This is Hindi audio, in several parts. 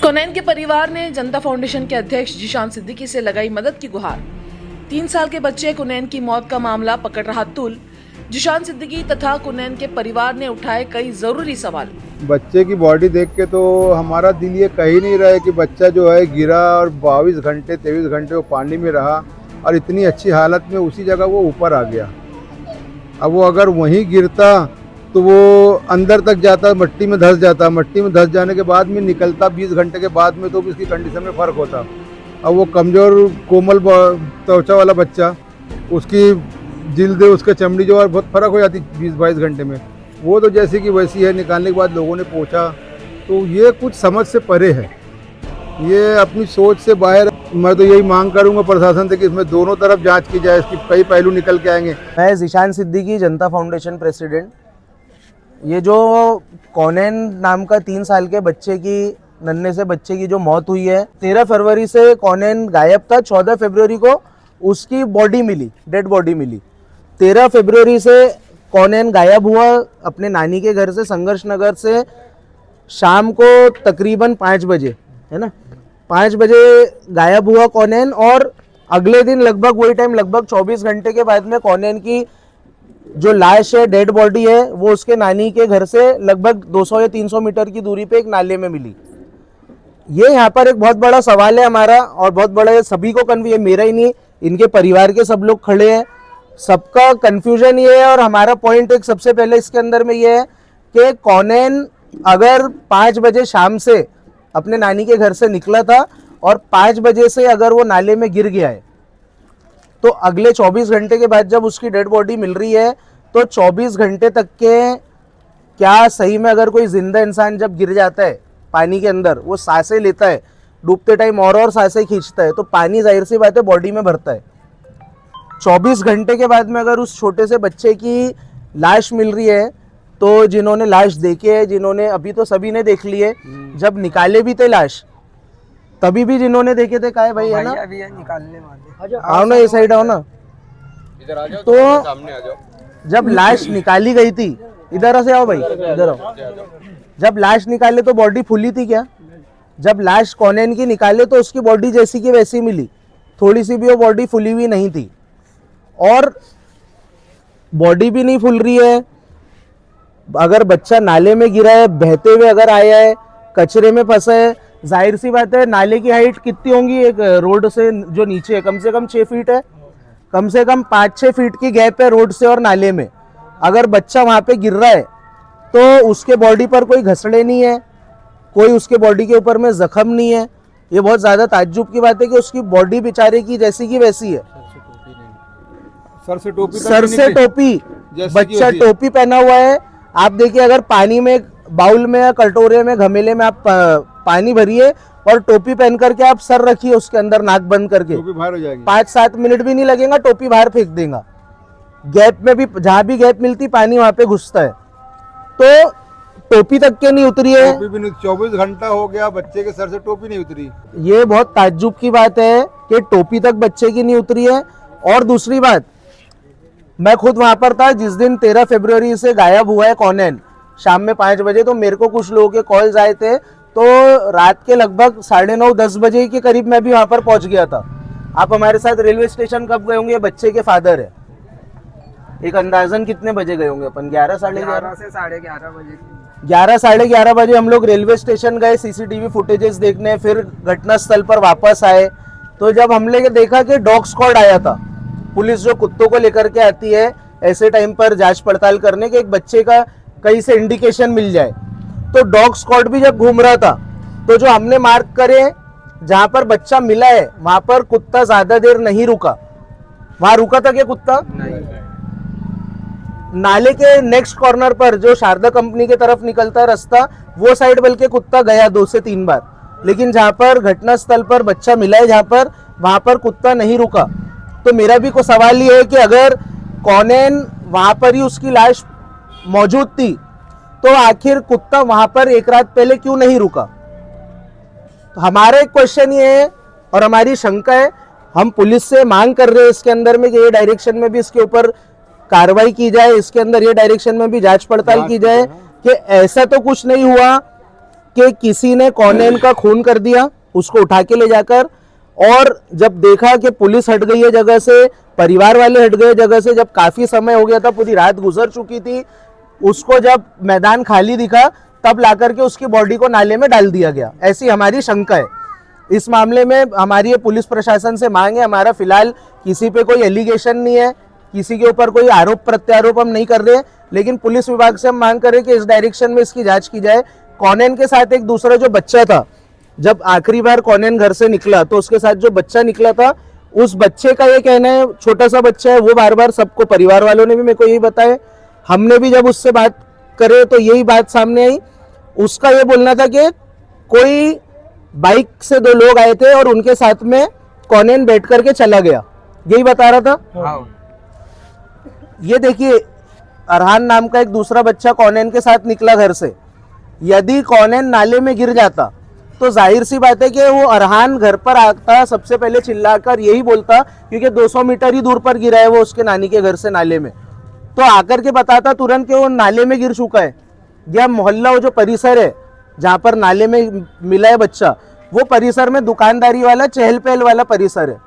कोनेन के परिवार ने जनता फाउंडेशन के अध्यक्ष जीशान सिद्दीकी से लगाई मदद की गुहार। 3 साल के बच्चे कुनैन की मौत का मामला पकड़ रहा तूल। जीशान सिद्दीकी तथा कुनैन के परिवार ने उठाए कई जरूरी सवाल। बच्चे की बॉडी देख के तो हमारा दिल ये कह ही नहीं रहा है कि बच्चा जो है गिरा और 22 घंटे 23 घंटे वो पानी में रहा और इतनी अच्छी हालत में उसी जगह वो ऊपर आ गया। अब वो अगर वहीं गिरता तो वो अंदर तक जाता, मट्टी में धंस जाता, मट्टी में धंस जाने के बाद में निकलता 20 घंटे के बाद में तो भी उसकी कंडीशन में फ़र्क होता। अब वो कमज़ोर कोमल त्वचा वाला बच्चा, उसकी जिल्द उसके चमड़ी जो है बहुत फ़र्क हो जाती 20-22 घंटे में, वो तो जैसी कि वैसी है। निकालने के बाद लोगों ने पूछा तो ये कुछ समझ से परे है, ये अपनी सोच से बाहर। मैं तो यही मांग करूंगा प्रशासन से कि इसमें दोनों तरफ जांच की जाए, इसकी कई पहलू निकल के आएंगे। मैं जीशान सिद्दीकी, जनता फाउंडेशन प्रेसिडेंट। ये जो कोनैन नाम का 3 साल के बच्चे की, नन्हे से बच्चे की जो मौत हुई है, 13 फरवरी से कोनैन गायब था। 14 फरवरी को उसकी बॉडी मिली, डेड बॉडी मिली। 13 फरवरी से कोनैन गायब हुआ अपने नानी के घर से, संघर्ष नगर से, शाम को तकरीबन 5 बजे, है ना, 5 बजे गायब हुआ कोनैन। और अगले दिन लगभग वही टाइम, लगभग 24 घंटे के बाद में कोनैन की जो लाश है, डेड बॉडी है, वो उसके नानी के घर से लगभग 200 या 300 मीटर की दूरी पे एक नाले में मिली। ये यहाँ पर एक बहुत बड़ा सवाल है हमारा, और बहुत बड़ा सभी को ये मेरा ही नहीं, इनके परिवार के सब लोग खड़े हैं, सबका कंफ्यूजन ये है। और हमारा पॉइंट एक सबसे पहले इसके अंदर में ये है कि कोनैन अगर 5 बजे शाम से अपने नानी के घर से निकला था और 5 बजे से अगर वो नाले में गिर गया है, तो अगले 24 घंटे के बाद जब उसकी डेड बॉडी मिल रही है, तो 24 घंटे तक के क्या सही में अगर कोई जिंदा इंसान जब गिर जाता है पानी के अंदर, वो सांसें लेता है, डूबते टाइम और सांसें खींचता है, तो पानी जाहिर सी बात है बॉडी में भरता है। 24 घंटे के बाद में अगर उस छोटे से बच्चे की लाश मिल रही है, तो जिन्होंने लाश देखी है, जिन्होंने, अभी तो सभी ने देख ली है, जब निकाले भी थे लाश तभी भी जिन्होंने देखे थे, काय भाई है ना, निकालने वाले आओ ना, ये साइड आओ ना, इधर आ जाओ, तो सामने आ जाओ। जब लाश निकाली गई थी, इधर से आओ भाई, इधर आओ, जब लाश निकाले तो बॉडी फुली थी क्या? जब लाश कोनैन की निकाले तो उसकी बॉडी जैसी की वैसी मिली, थोड़ी सी भी वो बॉडी फुली हुई नहीं थी। और बॉडी भी नहीं फुल रही है, अगर बच्चा नाले में गिरा है, बहते हुए अगर आया है, कचरे में फंसा है, जाहिर सी बात है नाले की हाइट कितनी होंगी, एक रोड से जो नीचे है कम से कम 6 फीट है, कम से कम 5-6 फीट की गैप है रोड से और नाले में। अगर बच्चा वहां पे गिर रहा है तो उसके बॉडी पर कोई घसड़े नहीं है, कोई उसके बॉडी के ऊपर में जख्म नहीं है। ये बहुत ज्यादा ताज्जुब की बात है कि उसकी बॉडी बेचारे की जैसी की वैसी है, सर से टोपी, बच्चा टोपी पहना हुआ है। आप देखिए, अगर पानी में, बाउल में या कटोरे में, घमेले में आप पानी भरिए और टोपी पहन करके आप सर रखिए उसके अंदर, नाक बंद करके, टोपी बाहर हो जाएगी, 5-7 मिनट भी नहीं लगेगा, टोपी बाहर फेंक देगा। गैप में भी, जहां भी गैप मिलती पानी वहां पे घुसता है, तो टोपी तक के नहीं उतरी है। टोपी भी नहीं, 24 घंटा हो गया, बच्चे के सर से टोपी नहीं उतरी। ये बहुत ताज्जुब की बात है कि टोपी तक बच्चे की नहीं उतरी है। और दूसरी बात, मैं खुद वहां पर था जिस दिन 13 फरवरी से गायब हुआ है कोनैन, शाम में 5 बजे। तो मेरे को कुछ लोगों के कॉल्स आए थे, तो रात के लगभग 9:30-10 बजे के करीब मैं भी वहां पर पहुंच गया था। आप हमारे साथ रेलवे स्टेशन कब गए होंगे? बच्चे के फादर है, एक अंदाजन कितने बजे गए होंगे अपन? 11 साढ़े 11 से 11:30 बजे, 11 साढ़े 11 बजे हम लोग रेलवे स्टेशन गए सीसीटीवी फुटेजेस देखने, फिर घटना स्थल पर वापस आए। तो जब हमने देखा कि डॉग स्क्वाड आया था, पुलिस जो कुत्तों को लेकर के आती है ऐसे टाइम पर जांच पड़ताल करने के, एक बच्चे का कहीं से इंडिकेशन मिल जाए, तो डॉग स्क्वाड भी जब घूम रहा था, तो जो हमने मार्क करे जहां पर बच्चा मिला है वहां पर कुत्ता ज्यादा देर नहीं रुका। वहां रुका था क्या कुत्ता? नहीं। नाले के नेक्स्ट कॉर्नर पर जो शारदा कंपनी के तरफ निकलता है रास्ता, वो साइड बल्कि कुत्ता गया 2 से 3 बार, लेकिन जहां पर घटना स्थल पर बच्चा मिला है, जहां पर, वहां पर कुत्ता नहीं रुका। तो मेरा भी कोई सवाल ये है कि अगर कोनैन वहां पर ही उसकी लाश मौजूद थी, तो आखिर कुत्ता वहां पर एक रात पहले क्यों नहीं रुका? तो हमारा एक क्वेश्चन ये है और हमारी शंका है, हम पुलिस से मांग कर रहे हैं इसके अंदर में कि ये डायरेक्शन में भी इसके ऊपर कार्रवाई की जाए, इसके अंदर ये डायरेक्शन में भी जांच पड़ताल की जाए कि ऐसा तो कुछ नहीं हुआ कि किसी ने कौनैन का खून कर दिया, उसको उठा के ले जाकर, और जब देखा कि पुलिस हट गई है जगह से, परिवार वाले हट गए जगह से, जब काफी समय हो गया था, पूरी रात गुजर चुकी थी, उसको जब मैदान खाली दिखा तब लाकर के उसकी बॉडी को नाले में डाल दिया गया, ऐसी हमारी शंका है। इस मामले में हमारी ये पुलिस प्रशासन से मांग है, हमारा फिलहाल किसी पे कोई एलिगेशन नहीं है, किसी के ऊपर कोई आरोप प्रत्यारोप हम नहीं कर रहे हैं, लेकिन पुलिस विभाग से हम मांग करें कि इस डायरेक्शन में इसकी जांच की जाए। कौनैन के साथ एक दूसरा जो बच्चा था, जब आखिरी बार कौनैन घर से निकला तो उसके साथ जो बच्चा निकला था, उस बच्चे का ये कहना है, छोटा सा बच्चा है, वो बार बार सबको, परिवार वालों ने भी मेरे को यही बताया, हमने भी जब उससे बात करे तो यही बात सामने आई। उसका ये बोलना था कि कोई बाइक से 2 लोग आए थे और उनके साथ में कौनैन बैठ करके चला गया, यही बता रहा था। ये देखिए, अरहान नाम का एक दूसरा बच्चा कौनैन के साथ निकला घर से। यदि कौनैन नाले में गिर जाता तो जाहिर सी बात है कि वो अरहान घर पर आता, सबसे पहले चिल्लाकर यही बोलता, क्योंकि 200 मीटर ही दूर पर गिरा है वो उसके नानी के घर से नाले में, तो आकर के बताता तुरंत कि वो नाले में गिर चुका है। या मोहल्ला, वो जो परिसर है जहाँ पर नाले में मिला है बच्चा, वो परिसर में दुकानदारी वाला, चहल पहल वाला परिसर है।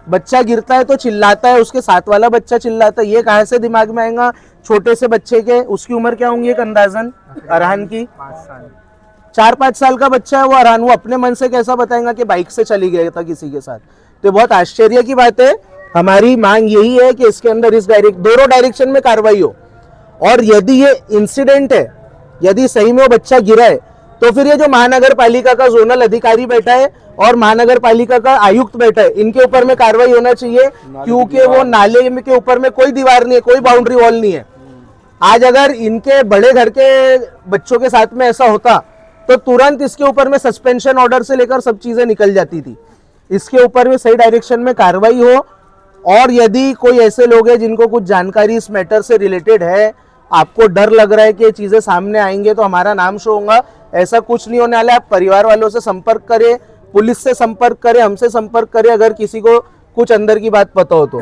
बच्चा गिरता है तो चिल्लाता है, उसके साथ वाला बच्चा चिल्लाता है, ये कहाँ से दिमाग में आएगा छोटे से बच्चे के? उसकी उम्र क्या होंगी एक अंदाजन अरहान की? 4-5 साल का बच्चा है वो अरहान, वो अपने मन से कैसा बताएगा कि बाइक से चली गया था किसी के साथ? तो बहुत आश्चर्य की बात है। हमारी मांग यही है कि इसके अंदर दोनों डायरेक्शन में कार्रवाई हो, और यदि ये इंसिडेंट है, यदि सही में वो बच्चा गिरा है, तो फिर ये जो महानगर पालिका का जोनल अधिकारी बैठा है और महानगर पालिका का आयुक्त बैठा है, इनके ऊपर में कार्रवाई होना चाहिए, क्योंकि वो नाले के ऊपर में कोई दीवार नहीं है, कोई बाउंड्री वॉल नहीं है। आज अगर इनके बड़े घर के बच्चों के साथ में ऐसा होता तो तुरंत इसके ऊपर में सस्पेंशन ऑर्डर से लेकर सब चीजें निकल जाती थी। इसके ऊपर में सही डायरेक्शन में कार्रवाई हो, और यदि कोई ऐसे लोग हैं जिनको कुछ जानकारी इस मैटर से रिलेटेड है, आपको डर लग रहा है कि ये चीजें सामने आएंगे तो हमारा नाम शो होगा, ऐसा कुछ नहीं होने वाला है। आप परिवार वालों से संपर्क करें, पुलिस से संपर्क करें, हमसे संपर्क करें, अगर किसी को कुछ अंदर की बात पता हो तो।